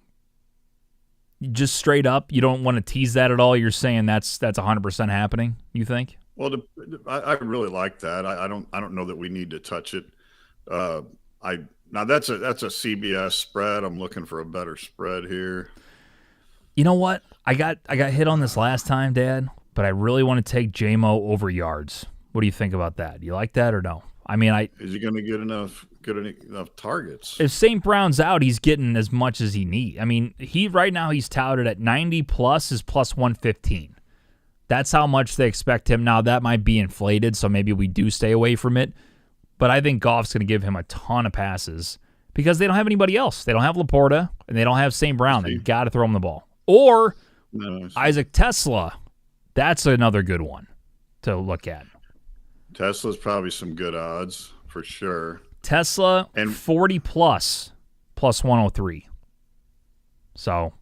just straight up, you don't want to tease that at all? You're saying that's 100% happening, you think? Well, I really like that. I don't know that we need to touch it. Now that's a CBS spread. I'm looking for a better spread here. You know what? I got hit on this last time, Dad, but I really want to take JMO over yards. What do you think about that? Do you like that or no? I mean, is he going to get enough targets? If St. Brown's out, he's getting as much as he needs. I mean, right now he's touted at 90 plus is plus 115. That's how much they expect him. Now, that might be inflated, so maybe we do stay away from it. But I think Goff's going to give him a ton of passes because they don't have anybody else. They don't have Laporta, and they don't have St. Brown. They got to throw him the ball. Or Isaac Tesla. That's another good one to look at. Tesla's probably some good odds for sure. Tesla and 40 plus 103. So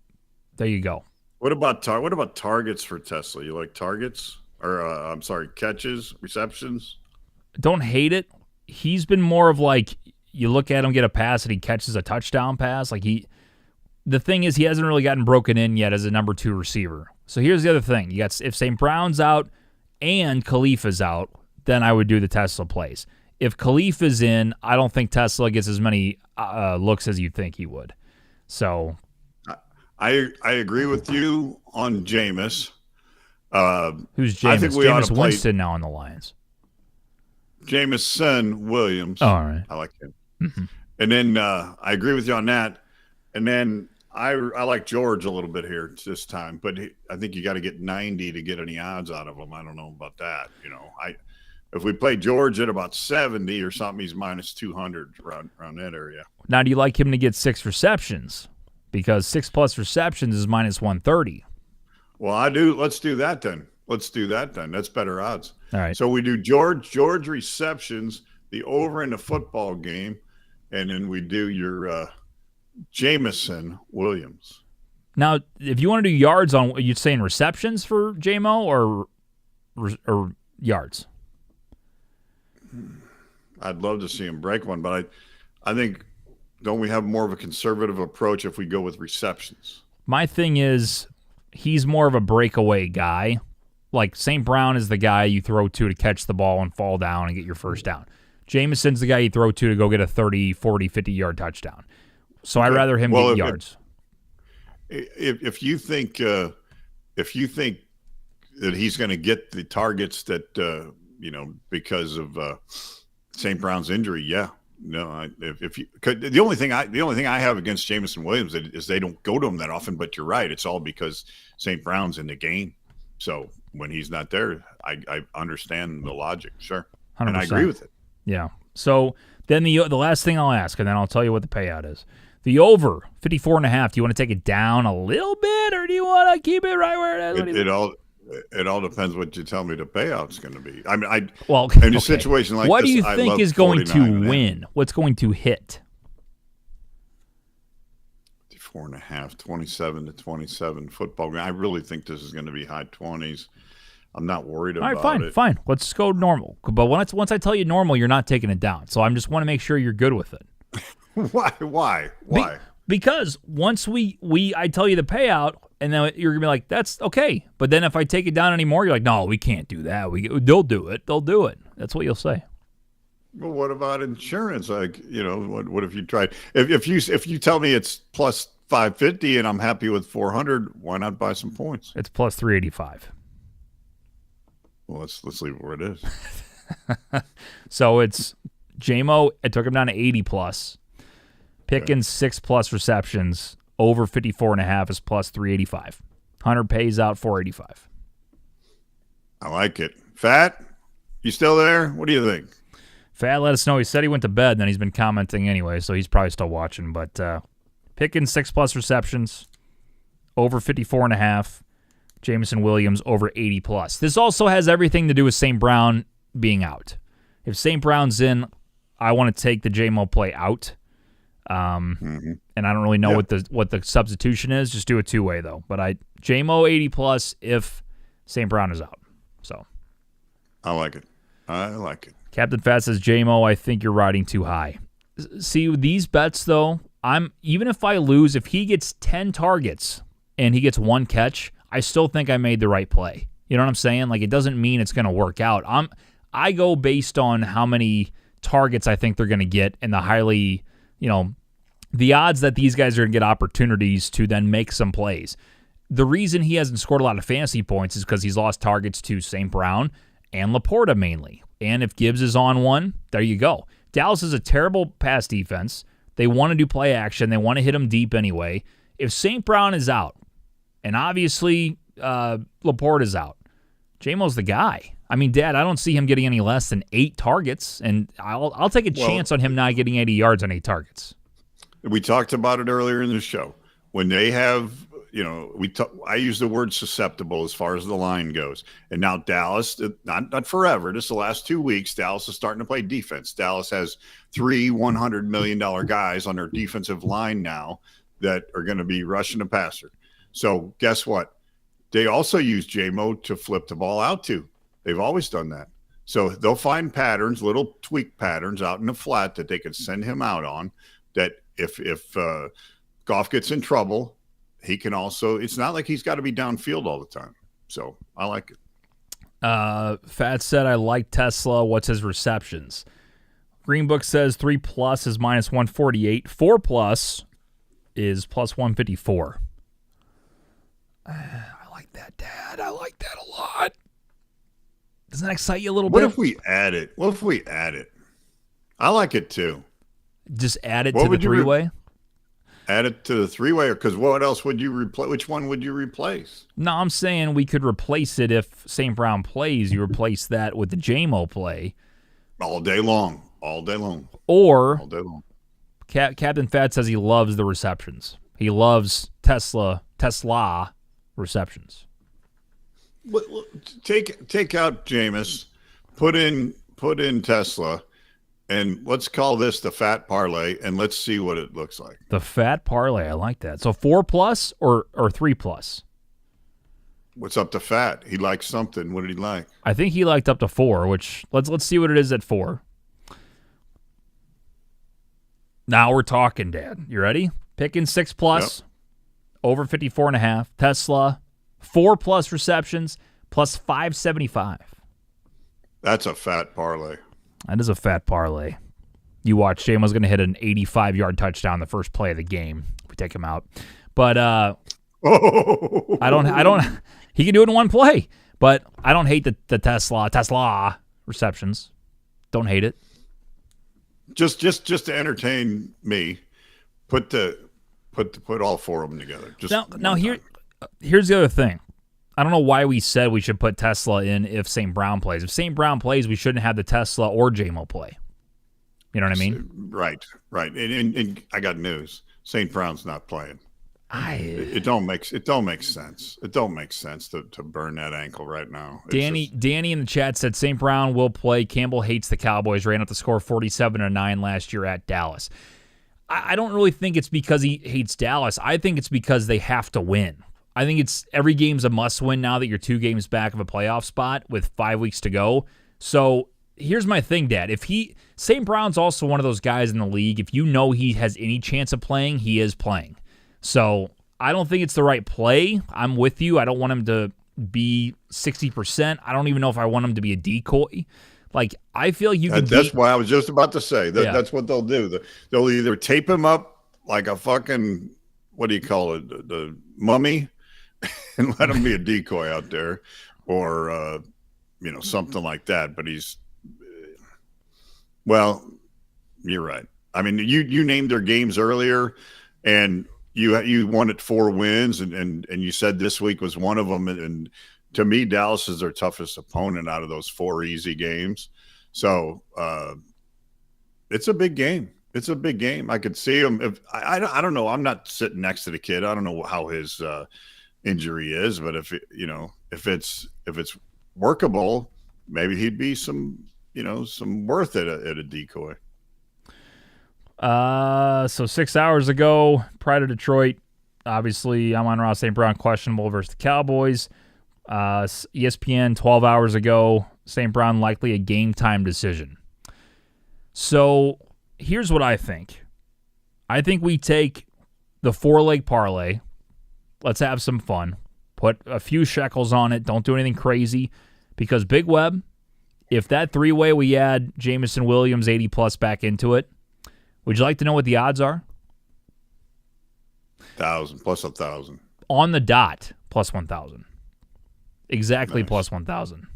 there you go. What about targets for Tesla? You like targets or I'm sorry, catches, receptions? Don't hate it. He's been more of like you look at him get a pass and he catches a touchdown pass. The thing is he hasn't really gotten broken in yet as a number 2 receiver. So here's the other thing: you got if St. Brown's out and Khalifa's out, then I would do the Tesla plays. If Khalifa's in, I don't think Tesla gets as many looks as you think he would. So I agree with you on Jameis. Who's Jameis? I think we Jameis ought to Winston now on the Lions. Jamison Williams. Oh, all right. I like him. Mm-hmm. And then I agree with you on that. And then I like George a little bit here this time, but I think you got to get 90 to get any odds out of him. I don't know about that. If we play George at about 70 or something, he's minus 200 around that area. Now, do you like him to get 6 receptions? Because 6 plus receptions is minus 130. Well, I do. Let's do that then. That's better odds. All right. So we do George receptions, the over in the football game, and then we do your Jamison Williams. Now, if you want to do yards on, are you saying receptions for JMO or yards? I'd love to see him break one, but I think don't we have more of a conservative approach if we go with receptions? My thing is he's more of a breakaway guy. Like St. Brown is the guy you throw to catch the ball and fall down and get your first down. Jameson's the guy you throw to go get a 30, 40, 50-yard touchdown. So I'd rather him get yards. If you think that he's going to get the targets that because of St. Brown's injury, yeah. No, the only thing I have against Jamison Williams is they don't go to him that often. But you're right; it's all because St. Brown's in the game. So when he's not there, I understand the logic, sure, 100%. And I agree with it. Yeah. So then the last thing I'll ask, and then I'll tell you what the payout is. The over 54.5. Do you want to take it down a little bit, or do you want to keep it right where it is? It all depends what you tell me the payout's going to be. I mean, in a situation like what this, do you think is going to win? What's going to hit? 4.5, 27-27 football game. I really think this is going to be high 20s. I'm not worried about it. All right, fine. Let's go normal. But once I tell you normal, you're not taking it down. So I just want to make sure you're good with it. Why? Because once I tell you the payout, and then you're gonna be like, "That's okay." But then if I take it down anymore, you're like, "No, we can't do that. They'll do it. They'll do it." That's what you'll say. Well, what about insurance? Like, what if you tried? If you tell me it's plus 550 and I'm happy with 400, why not buy some points? It's plus 385. Well, let's leave it where it is. So it's JMO. It took him down to 80 plus. Pickens 6 plus receptions. Over 54.5 is plus 385. Hunter pays out 485. I like it. Fat, you still there? What do you think? Fat let us know. He said he went to bed, and then he's been commenting anyway, so he's probably still watching. But Pickens 6 plus receptions. Over 54.5. Jameson Williams over 80 plus. This also has everything to do with St. Brown being out. If St. Brown's in, I want to take the JMO play out. And I don't really know what the substitution is. Just do a two-way though. But JMO 80 plus if St. Brown is out. So I like it. I like it. Captain Fat says JMO, I think you're riding too high. See, these bets though, even if I lose, if he gets 10 targets and he gets 1 catch, I still think I made the right play. You know what I'm saying? Like, it doesn't mean it's going to work out. I go based on how many targets I think they're going to get and the odds that these guys are going to get opportunities to then make some plays. The reason he hasn't scored a lot of fantasy points is because he's lost targets to St. Brown and Laporta mainly. And if Gibbs is on one, there you go. Dallas is a terrible pass defense. They want to do play action. They want to hit him deep anyway. If St. Brown is out, and obviously Laporte is out, JMO's the guy. I mean, Dad, I don't see him getting any less than 8 targets, and I'll take a chance on him not getting 80 yards on 8 targets. We talked about it earlier in the show. When they have, I use the word susceptible as far as the line goes. And now Dallas, not forever, just the last 2 weeks, Dallas is starting to play defense. Dallas has 3 $100 million guys on their defensive line now that are going to be rushing the passer. So guess what? They also use JMO to flip the ball out to. They've always done that. So they'll find patterns, little tweak patterns out in the flat that they can send him out on, that if Goff gets in trouble, he can also, it's not like he's got to be downfield all the time. So I like it. Fat said, I like Tesla. What's his receptions? Green Book says 3 plus is minus 148. 4 plus is plus 154. I like that, Dad. I like that a lot. Doesn't that excite you a little bit? What if we add it? I like it too. Just add it to the three-way? Add it to the three-way, because what else would you replace? Which one would you replace? No, I'm saying we could replace it if St. Brown plays. You replace that with the JMO play. All day long. Or all day long. Captain Fat says he loves the receptions. He loves Tesla receptions. Take out Jameis, put in Tesla, and let's call this the Fat Parlay, and let's see what it looks like. The Fat Parlay, I like that. So 4 plus or 3 plus? What's up to Fat? He likes something. What did he like? I think he liked up to 4, which let's see what it is at 4. Now we're talking, Dad. You ready? Picking 6 plus, over 54.5. Tesla, 4 plus receptions, plus 575. That's a Fat Parlay. That is a Fat Parlay. You watch, JMO's going to hit an 85-yard touchdown the first play of the game if we take him out. But I don't. He can do it in one play. But I don't hate the Tesla receptions. Don't hate it. Just to entertain me, put all 4 of them together. Now here's the other thing. I don't know why we said we should put Tesla in if St. Brown plays. If St. Brown plays, we shouldn't have the Tesla or JMO play. You know what I mean? Right. And I got news. St. Brown's not playing. It don't make sense. It don't make sense to burn that ankle right now. Danny in the chat said St. Brown will play. Campbell hates the Cowboys. Ran up the score 47-9 last year at Dallas. I don't really think it's because he hates Dallas. I think it's because they have to win. I think it's every game's a must-win now that you're 2 games back of a playoff spot with 5 weeks to go. So here's my thing, Dad. St. Brown's also one of those guys in the league. If you know he has any chance of playing, he is playing. So I don't think it's the right play. I'm with you. I don't want him to be 60%. I don't even know if I want him to be a decoy. Like, I feel you can. That's why I was just about to say that. Yeah. That's what they'll do. They'll either tape him up like a fucking, what do you call it, the mummy, and let him be a decoy out there, or something like that. But Well, you're right. I mean, you named their games earlier, and you won it 4 wins, and you said this week was one of them. And to me, Dallas is their toughest opponent out of those 4 easy games. So it's a big game. It's a big game. I could see him. If I don't know. I'm not sitting next to the kid. I don't know how his injury is, but if it's workable, maybe he'd be some worth it at a decoy. So 6 hours ago, prior to Detroit, obviously Amon-Ra St. Brown questionable versus the Cowboys. ESPN 12 hours ago, St. Brown likely a game time decision. So here's what I think. I think we take the 4-leg parlay. Let's have some fun. Put a few shekels on it. Don't do anything crazy. Because Big Web, if that 3-way we add Jameson Williams 80 plus back into it, would you like to know what the odds are? 1,000 plus 1,000. On the dot, plus 1,000. Exactly. Nice. Plus 1,000.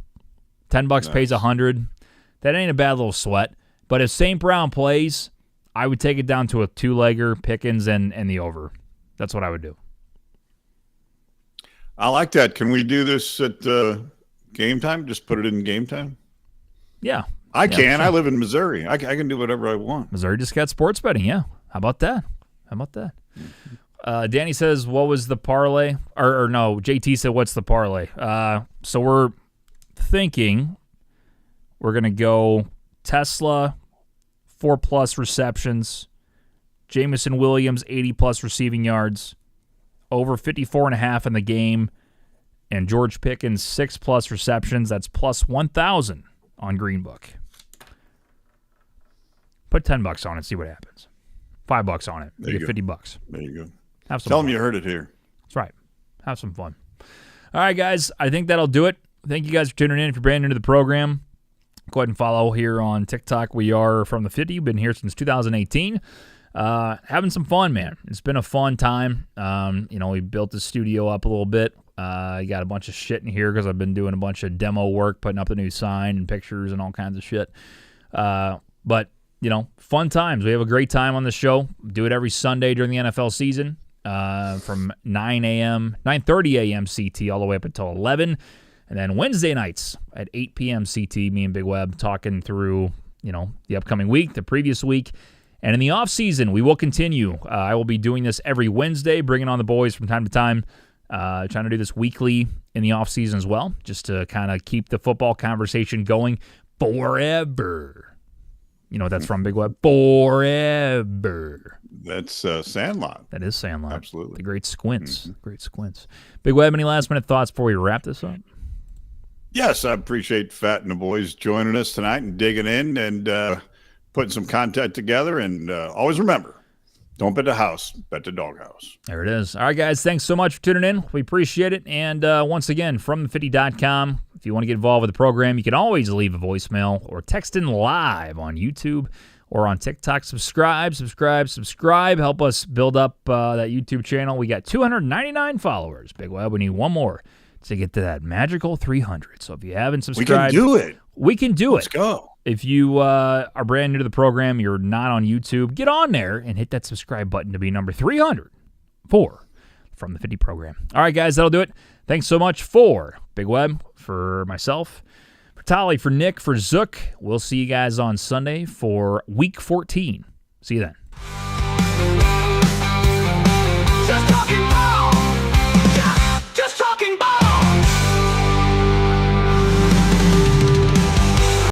$10 nice. Pays 100. That ain't a bad little sweat. But if St. Brown plays, I would take it down to a 2-legger, Pickens and the over. That's what I would do. I like that. Can we do this at game time? Just put it in game time? Yeah. I can. Sure. I live in Missouri. I can do whatever I want. Missouri just got sports betting, yeah. How about that? Danny says, what was the parlay? Or no, JT said, what's the parlay? So we're thinking we're going to go Tesla, 4+ receptions, Jameson Williams, 80+ receiving yards, over 54.5 in the game, and George Pickens, 6+ receptions. That's plus 1,000 on Greenbook. Put $10 on it, see what happens. $5 on it, you get $50. There you go. Have some Tell fun. them you heard it here. That's right. Have some fun. All right, guys. I think that'll do it. Thank you guys for tuning in. If you're brand new to the program, go ahead and follow here on TikTok. We are From the 50. We've been here since 2018. Having some fun, man. It's been a fun time. We built the studio up a little bit. I got a bunch of shit in here because I've been doing a bunch of demo work, putting up the new sign and pictures and all kinds of shit. But fun times. We have a great time on the show. Do it every Sunday during the NFL season, from 9:30 a.m. CT all the way up until 11. And then Wednesday nights at 8 p.m. CT, me and Big Web talking through, the upcoming week, the previous week. And in the off season, we will continue. I will be doing this every Wednesday, bringing on the boys from time to time, trying to do this weekly in the off season as well, just to kind of keep the football conversation going forever. You know what that's from, Big Web? Forever. That's Sandlot. That is Sandlot. Absolutely. The great squints. Mm-hmm. Great squints. Big Web, any last-minute thoughts before we wrap this up? Yes, I appreciate Fat and the boys joining us tonight and digging in and putting some content together. And always remember, don't bet the house, bet the doghouse. There it is. All right, guys, thanks so much for tuning in. We appreciate it. And once again, fromthefitty.com. If you want to get involved with the program, you can always leave a voicemail or text in live on YouTube or on TikTok. Subscribe. Help us build up that YouTube channel. We got 299 followers, Big Web. We need one more to get to that magical 300. So if you haven't subscribed, we can do it. We can do Let's go. If you are brand new to the program, you're not on YouTube, get on there and hit that subscribe button to be number 300 for From the 50 program. All right, guys, that'll do it. Thanks so much for Big Web, for myself, for Tolly, for Nick, for Zook. We'll see you guys on Sunday for Week 14. See you then.